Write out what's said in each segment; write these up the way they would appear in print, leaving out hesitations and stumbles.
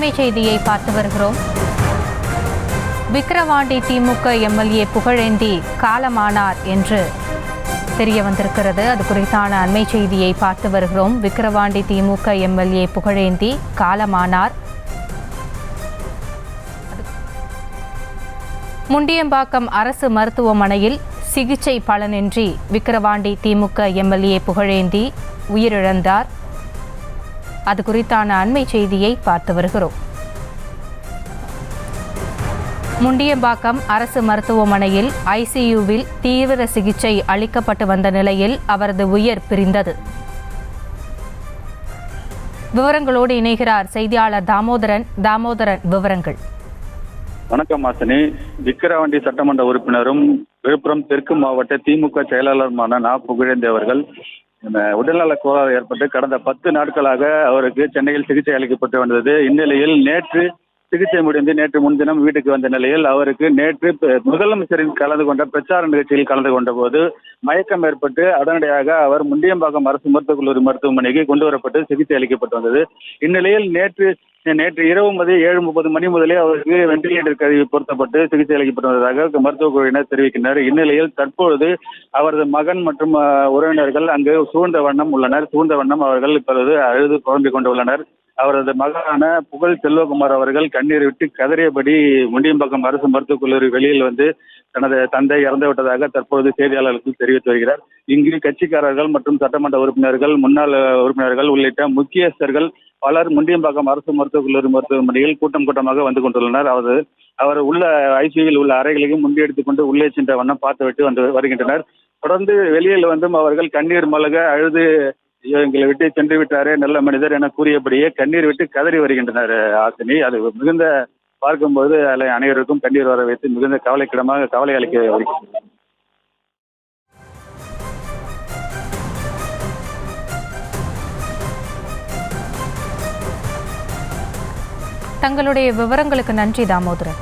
அண்மை செய்தியை பார்த்து வருகிறோம். விக்கிரவாண்டி திமுக எம்எல்ஏ புகழேந்தி காலமானார் என்று தெரிய வந்திருக்கிறது. அது குறித்தான அண்மை செய்தியை பார்த்து வருகிறோம். விக்கிரவாண்டி திமுக எம்எல்ஏ புகழேந்தி காலமானார். முண்டியம்பாக்கம் அரசு மருத்துவமனையில் சிகிச்சை பலனின்றி விக்கிரவாண்டி திமுக எம்எல்ஏ புகழேந்தி உயிரிழந்தார். அது குறித்தான அண்மை செய்தியை பார்த்து வருகிறோம். முண்டியம்பாக்கம் அரசு மருத்துவமனையில் ஐசியூவில் தீவிர சிகிச்சை அளிக்கப்பட்டு வந்த நிலையில் அவரது உயிர் பிரிந்தது. விவரங்களோடு இணைகிறார் செய்தியாளர் தாமோதரன். விவரங்கள். வணக்கம் ஆசினி. விக்கிரவாண்டி சட்டமன்ற உறுப்பினரும் விழுப்புரம் தெற்கு மாவட்ட திமுக செயலாளருமான நா. புகழேந்தி அவர்கள் உடல்நல கோளாறு ஏற்பட்டு கடந்த 10 நாட்களாக அவருக்கு சென்னையில் சிகிச்சை அளிக்கப்பட்டு வந்தது. இந்நிலையில் நேற்று சிகிச்சை முடிந்து நேற்று முன்தினம் வீட்டுக்கு வந்த நிலையில் அவருக்கு நேற்று முதலமைச்சரின் கலந்து கொண்ட பிரச்சார நிகழ்ச்சியில் கலந்து கொண்ட போது மயக்கம் ஏற்பட்டு உடனடியாக அவர் முண்டியம்பாக்கம் அரசு மருத்துவக் கல்லூரி மருத்துவமனைக்கு கொண்டு வரப்பட்டு சிகிச்சை அளிக்கப்பட்டு வந்தது. இந்நிலையில் நேற்று இரவு 7:30 மணி முதலே அவருக்கு வெண்டிலேட்டர் கருவி பொருத்தப்பட்டு சிகிச்சை அளிக்கப்பட்டு வந்ததாக மருத்துவக் குழுவினர் தெரிவிக்கின்றனர். இந்நிலையில் தற்பொழுது அவரது மகன் மற்றும் உறவினர்கள் அங்கு சூழ்ந்த வண்ணம் அவர்கள் இப்பொழுது அழுது புலம்பிக் கொண்டுள்ளனர். அவரது மகனான புகழ் செல்வகுமார் அவர்கள் கண்ணீர் விட்டு கதறியபடி முண்டியம்பாக்கம் அரசு மருத்துவக் கல்லூரி வெளியில் வந்து தனது தந்தை இறந்துவிட்டதாக தற்போது செய்தியாளர்களுக்கு தெரிவித்து வருகிறார். இங்கு கட்சிக்காரர்கள் மற்றும் சட்டமன்ற உறுப்பினர்கள், முன்னாள் உறுப்பினர்கள் உள்ளிட்ட முக்கியஸ்தர்கள் பலர் முண்டியம்பாக்கம் அரசு மருத்துவக் கல்லூரி மருத்துவமனையில் கூட்டமாக வந்து கொண்டுள்ளனர். அவர் உள்ள ஐசியூவில் உள்ள அறைகளையும் முண்டியெடுத்துக் கொண்டு உள்ளே சென்ற வண்ணம் பார்த்துவிட்டு வந்து வருகின்றனர். தொடர்ந்து வெளியில் வந்தும் அவர்கள் கண்ணீர் மல்க அழுது எங்களை விட்டு சென்று விட்டாரே நல்ல மனிதர் என கூறியபடியே கண்ணீர் விட்டு கதறி வருகின்றனர் ஆசினி. அது மிகுந்த பார்க்கும்போது அனைவருக்கும் கண்ணீர் வர வைத்து மிகுந்த கவலை அளிக்க வருகிறது. தங்களுடைய விவரங்களுக்கு நன்றி தாமோதரன்.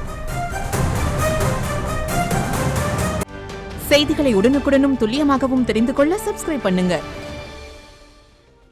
செய்திகளை உடனுக்குடனும் துல்லியமாகவும் தெரிந்து கொள்ள சப்ஸ்கிரைப் பண்ணுங்க.